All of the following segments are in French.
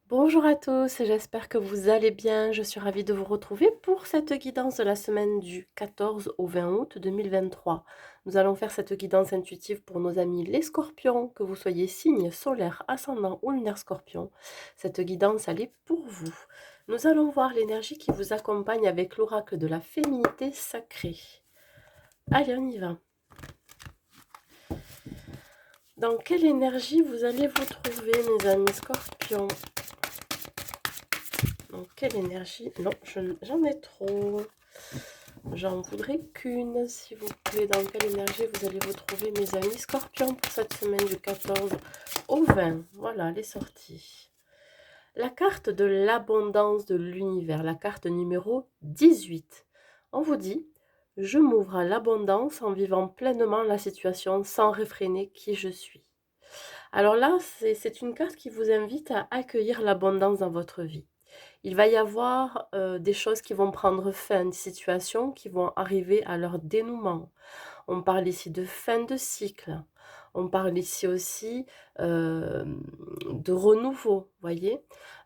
Bonjour à tous, j'espère que vous allez bien. Je suis ravie de vous retrouver pour cette guidance de la semaine du 14 au 20 août 2023. Nous allons faire cette guidance intuitive pour nos amis les scorpions, que vous soyez signe solaire, ascendant ou lunaire scorpion. Cette guidance, elle est pour vous. Nous allons voir l'énergie qui vous accompagne avec l'oracle de la féminité sacrée. Allez, on y va. Dans quelle énergie vous allez vous trouver, mes amis scorpions? Dans quelle énergie? Non, j'en ai trop. J'en voudrais qu'une, s'il vous plaît. Dans quelle énergie vous allez vous trouver, mes amis scorpions, pour cette semaine du 14 au 20? Voilà, les sorties. La carte de l'abondance de l'univers, la carte numéro 18. On vous dit, je m'ouvre à l'abondance en vivant pleinement la situation sans réfréner qui je suis. Alors là, c'est une carte qui vous invite à accueillir l'abondance dans votre vie. Il va y avoir des choses qui vont prendre fin, des situations qui vont arriver à leur dénouement. On parle ici de fin de cycle. On parle ici aussi de renouveau, voyez.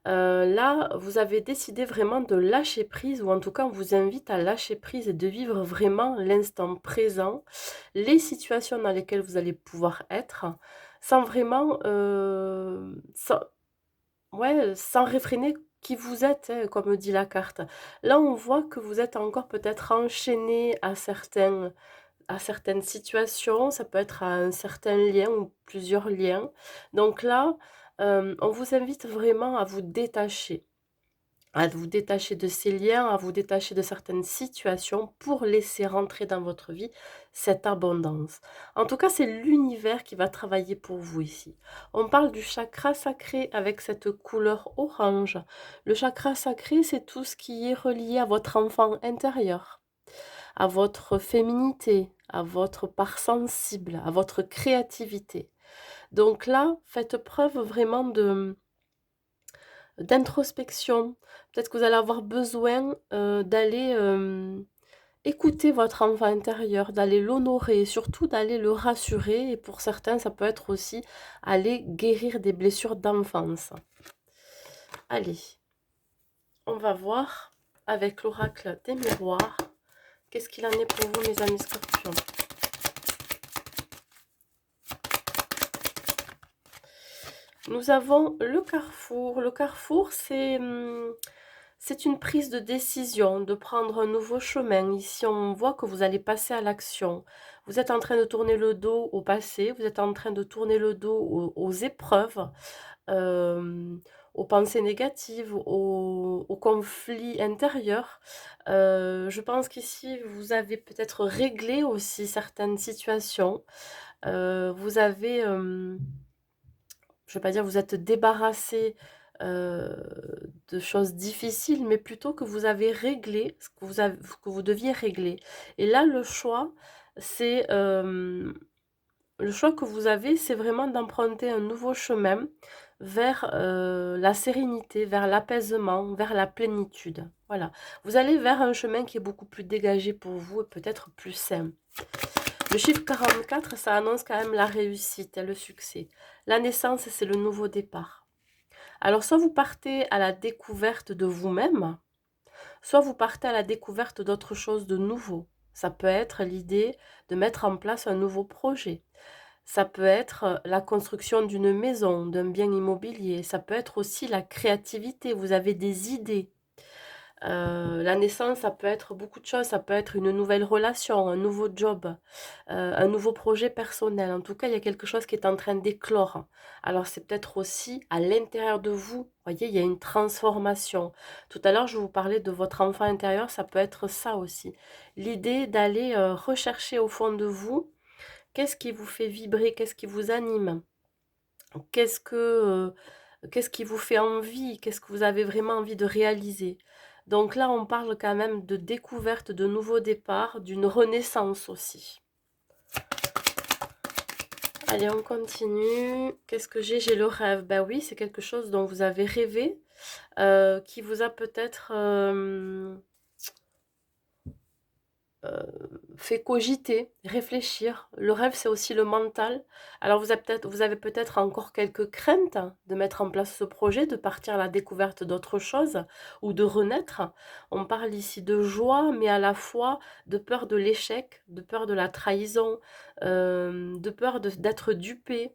Là, vous avez décidé vraiment de lâcher prise, ou en tout cas, on vous invite à lâcher prise et de vivre vraiment l'instant présent, les situations dans lesquelles vous allez pouvoir être, sans vraiment, ouais, sans réfréner qui vous êtes, hein, comme dit la carte. Là, on voit que vous êtes encore peut-être enchaîné à certaines situations, ça peut être à un certain lien ou plusieurs liens. Donc là, on vous invite vraiment à vous détacher de ces liens, à vous détacher de certaines situations pour laisser rentrer dans votre vie cette abondance. En tout cas, c'est l'univers qui va travailler pour vous ici. On parle du chakra sacré avec cette couleur orange. Le chakra sacré, c'est tout ce qui est relié à votre enfant intérieur, à votre féminité, à votre part sensible, à votre créativité. Donc là, faites preuve vraiment d'introspection. Peut-être que vous allez avoir besoin d'aller écouter votre enfant intérieur, d'aller l'honorer, et surtout d'aller le rassurer. Et pour certains, ça peut être aussi aller guérir des blessures d'enfance. Allez, on va voir avec l'oracle des miroirs. Qu'est-ce qu'il en est pour vous, mes amis scorpions? Nous avons le carrefour. Le carrefour, c'est une prise de décision, de prendre un nouveau chemin. Ici, on voit que vous allez passer à l'action. Vous êtes en train de tourner le dos au passé, vous êtes en train de tourner le dos aux épreuves, euh, aux pensées négatives, aux conflits intérieurs. Je pense qu'ici, vous avez peut-être réglé aussi certaines situations. Vous avez... je ne vais pas dire vous êtes débarrassé de choses difficiles, mais plutôt que vous avez réglé ce que vous deviez régler. Et là, le choix que vous avez, c'est vraiment d'emprunter un nouveau chemin vers la sérénité, vers l'apaisement, vers la plénitude. Voilà. Vous allez vers un chemin qui est beaucoup plus dégagé pour vous et peut-être plus sain. Le chiffre 44, ça annonce quand même la réussite et le succès. La naissance, c'est le nouveau départ. Alors, soit vous partez à la découverte de vous-même, soit vous partez à la découverte d'autre chose de nouveau. Ça peut être l'idée de mettre en place un nouveau projet. Ça peut être la construction d'une maison, d'un bien immobilier. Ça peut être aussi la créativité. Vous avez des idées. La naissance, ça peut être beaucoup de choses. Ça peut être une nouvelle relation, un nouveau job, un nouveau projet personnel. En tout cas, il y a quelque chose qui est en train d'éclore. Alors, c'est peut-être aussi à l'intérieur de vous. Vous voyez, il y a une transformation. Tout à l'heure, je vous parlais de votre enfant intérieur. Ça peut être ça aussi. L'idée d'aller rechercher au fond de vous, qu'est-ce qui vous fait vibrer, qu'est-ce qui vous anime, qu'est-ce que, qu'est-ce qui vous fait envie, qu'est-ce que vous avez vraiment envie de réaliser. Donc là, on parle quand même de découverte, de nouveaux départs, d'une renaissance aussi. Allez, on continue. Qu'est-ce que j'ai? J'ai le rêve. Ben oui, c'est quelque chose dont vous avez rêvé, qui vous a peut-être fait cogiter, réfléchir. Le rêve, c'est aussi le mental. Alors vous avez peut-être encore quelques craintes de mettre en place ce projet, de partir à la découverte d'autre chose ou de renaître. On parle ici de joie, mais à la fois de peur de l'échec, de peur de la trahison, de peur d'être dupé.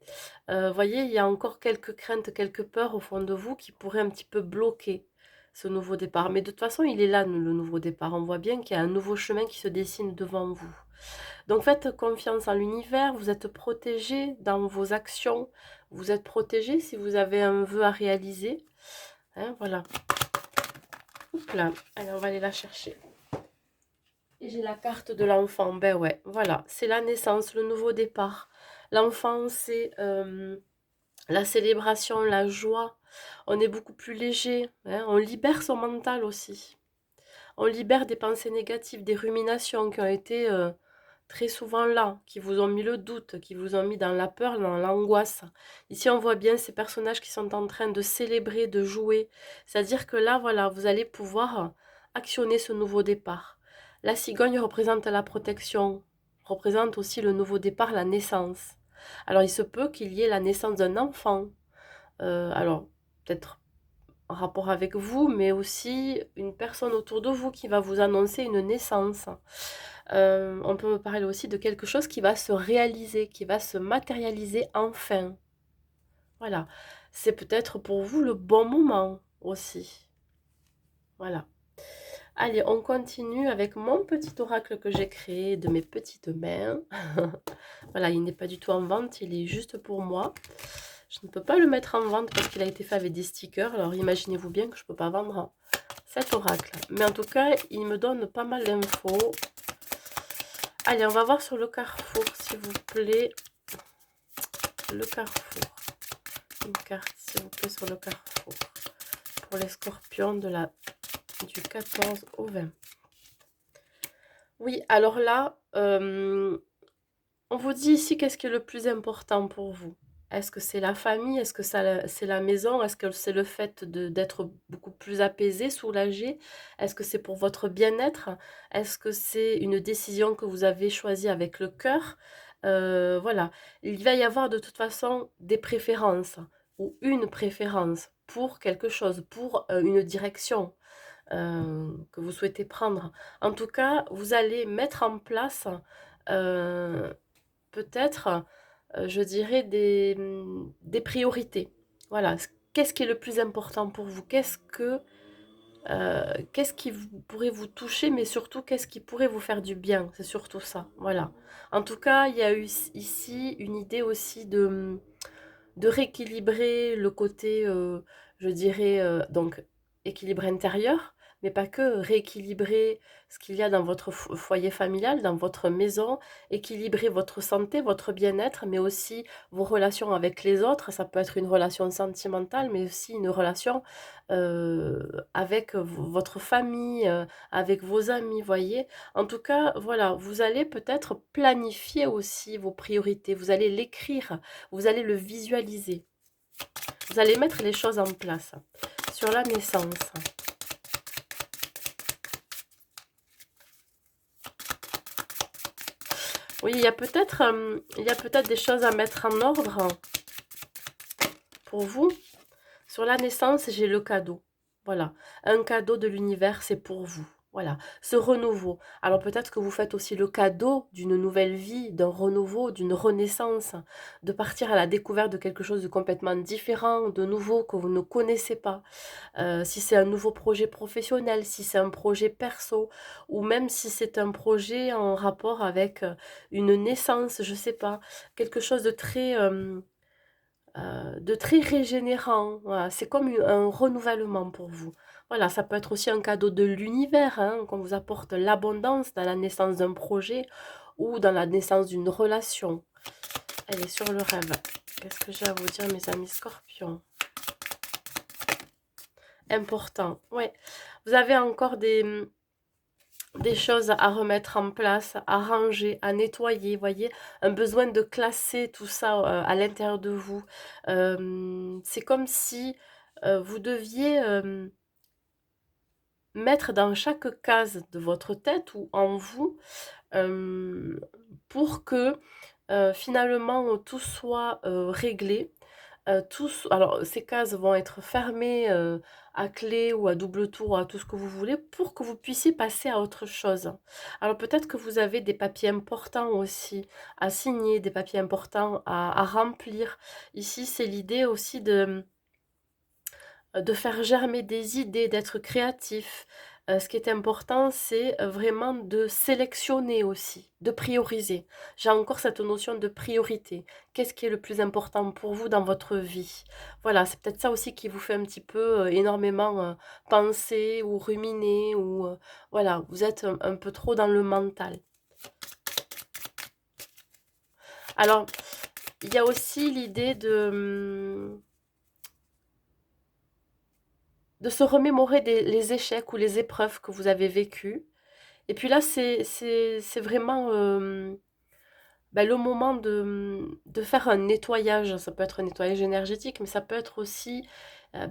Voyez, il y a encore quelques craintes, quelques peurs au fond de vous qui pourraient un petit peu bloquer ce nouveau départ. Mais de toute façon, il est là, le nouveau départ. On voit bien qu'il y a un nouveau chemin qui se dessine devant vous. Donc faites confiance en l'univers, vous êtes protégé dans vos actions, vous êtes protégé si vous avez un vœu à réaliser. Hein, voilà. Oups là. Allez, on va aller la chercher. Et j'ai la carte de l'enfant. Ben ouais, voilà. C'est la naissance, le nouveau départ. L'enfant, c'est la célébration, la joie. On est beaucoup plus léger. Hein, on libère son mental aussi. On libère des pensées négatives, des ruminations qui ont été très souvent là, qui vous ont mis le doute, qui vous ont mis dans la peur, dans l'angoisse. Ici, on voit bien ces personnages qui sont en train de célébrer, de jouer. C'est-à-dire que là, voilà, vous allez pouvoir actionner ce nouveau départ. La cigogne représente la protection, représente aussi le nouveau départ, la naissance. Alors, il se peut qu'il y ait la naissance d'un enfant. Alors, peut-être en rapport avec vous, mais aussi une personne autour de vous qui va vous annoncer une naissance. On peut parler aussi de quelque chose qui va se réaliser, qui va se matérialiser enfin. Voilà. C'est peut-être pour vous le bon moment aussi. Voilà. Allez, on continue avec mon petit oracle que j'ai créé de mes petites mains. Voilà, il n'est pas du tout en vente, il est juste pour moi. Je ne peux pas le mettre en vente parce qu'il a été fait avec des stickers. Alors imaginez-vous bien que je ne peux pas vendre cet oracle. Mais en tout cas, il me donne pas mal d'infos. Allez, on va voir sur le carrefour, s'il vous plaît. Le carrefour. Une carte, s'il vous plaît, sur le carrefour. Pour les scorpions du 14 au 20. Oui, alors là, on vous dit ici qu'est-ce qui est le plus important pour vous. Est-ce que c'est la famille? Est-ce que c'est la maison? Est-ce que c'est le fait d'être beaucoup plus apaisé, soulagé? Est-ce que c'est pour votre bien-être? Est-ce que c'est une décision que vous avez choisie avec le cœur? Voilà, il va y avoir de toute façon des préférences ou une préférence pour quelque chose, pour une direction que vous souhaitez prendre. En tout cas, vous allez mettre en place euh, peut-être, je dirais, des priorités. Voilà, qu'est-ce qui est le plus important pour vous? Qu'est-ce qui pourrait vous toucher, mais surtout, qu'est-ce qui pourrait vous faire du bien? C'est surtout ça, voilà. En tout cas, il y a eu ici une idée aussi de rééquilibrer le côté, je dirais, donc équilibre intérieur, mais pas que, rééquilibrer ce qu'il y a dans votre foyer familial, dans votre maison, équilibrer votre santé, votre bien-être, mais aussi vos relations avec les autres. Ça peut être une relation sentimentale, mais aussi une relation avec votre famille, avec vos amis, voyez. En tout cas, voilà, vous allez peut-être planifier aussi vos priorités, vous allez l'écrire, vous allez le visualiser. Vous allez mettre les choses en place. Sur la naissance. Oui, il y a peut-être des choses à mettre en ordre pour vous. Sur la naissance, j'ai le cadeau. Voilà, un cadeau de l'univers, c'est pour vous. Voilà, ce renouveau. Alors peut-être que vous faites aussi le cadeau d'une nouvelle vie, d'un renouveau, d'une renaissance, de partir à la découverte de quelque chose de complètement différent, de nouveau que vous ne connaissez pas. Si c'est un nouveau projet professionnel, si c'est un projet perso, ou même si c'est un projet en rapport avec une naissance, je sais pas, quelque chose de très régénérant. Voilà, c'est comme un renouvellement pour vous. Voilà, ça peut être aussi un cadeau de l'univers, hein, qu'on vous apporte l'abondance dans la naissance d'un projet ou dans la naissance d'une relation. Elle est sur le rêve. Qu'est-ce que j'ai à vous dire, mes amis scorpions? Important, ouais. Vous avez encore des choses à remettre en place, à ranger, à nettoyer, voyez, un besoin de classer tout ça à l'intérieur de vous. C'est comme si vous deviez mettre dans chaque case de votre tête ou en vous, hem, pour que, finalement, tout soit, réglé. Alors ces cases vont être fermées, à clé ou à double tour, à tout ce que vous voulez, pour que vous puissiez passer à autre chose. Alors peut-être que vous avez des papiers importants aussi à signer, des papiers importants à remplir. Ici, c'est l'idée aussi de faire germer des idées, d'être créatif. Ce qui est important, c'est, vraiment de sélectionner aussi, de prioriser. J'ai encore cette notion de priorité. Qu'est-ce qui est le plus important pour vous dans votre vie? Voilà, c'est peut-être ça aussi qui vous fait un petit peu, énormément, penser ou ruminer ou, voilà, vous êtes un peu trop dans le mental. Alors, il y a aussi l'idée de se remémorer les échecs ou les épreuves que vous avez vécues. Et puis là, c'est vraiment le moment de faire un nettoyage. Ça peut être un nettoyage énergétique, mais ça peut être aussi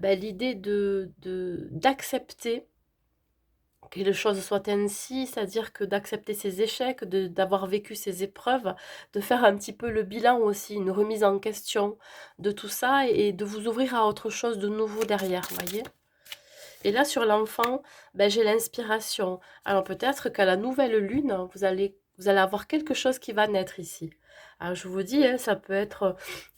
l'idée d'accepter que les choses soient ainsi, c'est-à-dire que d'accepter ses échecs, d'avoir vécu ces épreuves, de faire un petit peu le bilan aussi, une remise en question de tout ça et de vous ouvrir à autre chose de nouveau derrière, voyez? Et là, sur l'enfant, j'ai l'inspiration. Alors peut-être qu'à la nouvelle lune, vous allez avoir quelque chose qui va naître ici. Alors je vous dis, hein, ça peut être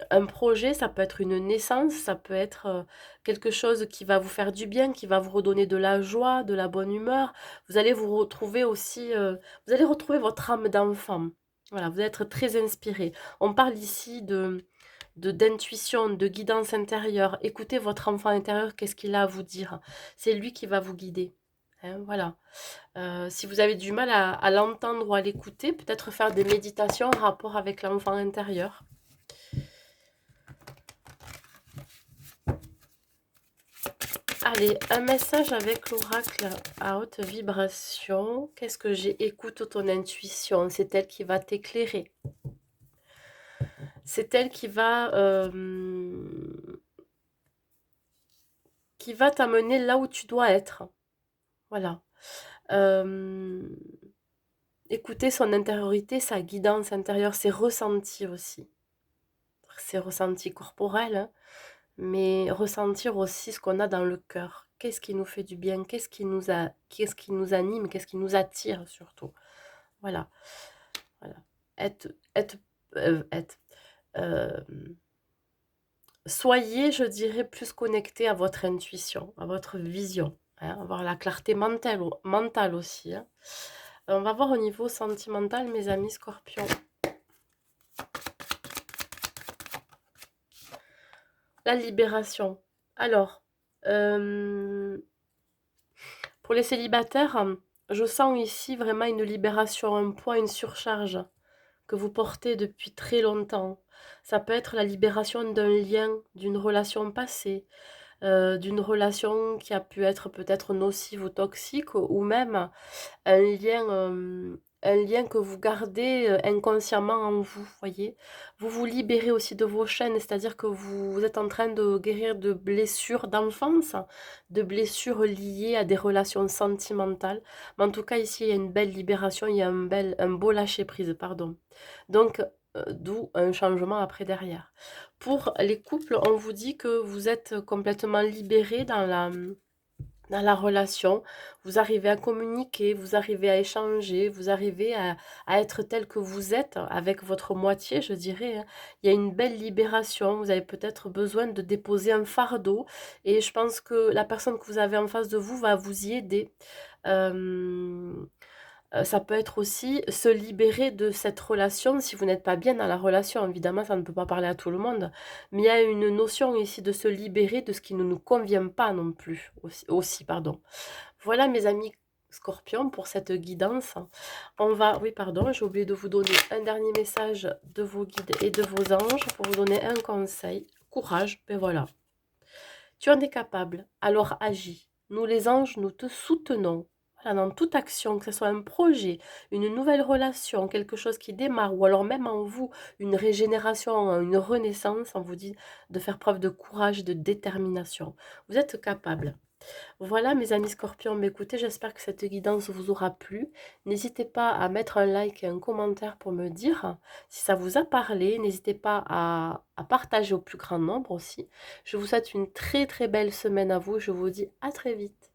un projet, ça peut être une naissance, ça peut être quelque chose qui va vous faire du bien, qui va vous redonner de la joie, de la bonne humeur. Vous allez vous retrouver aussi, vous allez retrouver votre âme d'enfant. Voilà, vous allez être très inspiré. On parle ici d'intuition, de guidance intérieure. Écoutez votre enfant intérieur, qu'est-ce qu'il a à vous dire. C'est lui qui va vous guider. Hein, voilà. Si vous avez du mal à l'entendre ou à l'écouter, peut-être faire des méditations en rapport avec l'enfant intérieur. Allez, un message avec l'oracle à haute vibration. Qu'est-ce que j'ai? Écoute ton intuition, c'est elle qui va t'éclairer. C'est elle qui va t'amener là où tu dois être. Voilà. Écouter son intériorité, sa guidance intérieure, ses ressentis aussi. Ses ressentis corporels, hein, mais ressentir aussi ce qu'on a dans le cœur. Qu'est-ce qui nous fait du bien? Qu'est-ce qui nous anime? Qu'est-ce qui nous attire surtout? Voilà, voilà. Être, être, être. euh, Soyez, je dirais, plus connecté à votre intuition, à votre vision. Hein, avoir la clarté mentale aussi. Hein. On va voir au niveau sentimental, mes amis scorpions. La libération. Alors, pour les célibataires, je sens ici vraiment une libération, un poids, une surcharge que vous portez depuis très longtemps. Ça peut être la libération d'un lien, d'une relation passée, d'une relation qui a pu être peut-être nocive ou toxique, ou même un lien que vous gardez inconsciemment en vous, voyez. Vous vous libérez aussi de vos chaînes, c'est-à-dire que vous êtes en train de guérir de blessures d'enfance, de blessures liées à des relations sentimentales. Mais en tout cas, ici, il y a une belle libération, il y a un beau lâcher-prise, pardon. Donc, d'où un changement après derrière. Pour les couples, on vous dit que vous êtes complètement libérés dans la relation, vous arrivez à communiquer, vous arrivez à échanger, vous arrivez à être tel que vous êtes avec votre moitié, je dirais. Hein. Il y a une belle libération, vous avez peut-être besoin de déposer un fardeau et je pense que la personne que vous avez en face de vous va vous y aider. Euh, Ça peut être aussi se libérer de cette relation si vous n'êtes pas bien dans la relation. Évidemment, ça ne peut pas parler à tout le monde. Mais il y a une notion ici de se libérer de ce qui ne nous convient pas non plus. Aussi, pardon. Voilà mes amis scorpions pour cette guidance. On va, oui pardon, j'ai oublié de vous donner un dernier message de vos guides et de vos anges pour vous donner un conseil. Courage, ben voilà. Tu en es capable, alors agis. Nous les anges, nous te soutenons. Voilà, dans toute action, que ce soit un projet, une nouvelle relation, quelque chose qui démarre, ou alors même en vous, une régénération, une renaissance, on vous dit de faire preuve de courage, de détermination. Vous êtes capable. Voilà mes amis scorpions, mais écoutez, j'espère que cette guidance vous aura plu. N'hésitez pas à mettre un like et un commentaire pour me dire si ça vous a parlé. N'hésitez pas à partager au plus grand nombre aussi. Je vous souhaite une très très belle semaine à vous. Je vous dis à très vite.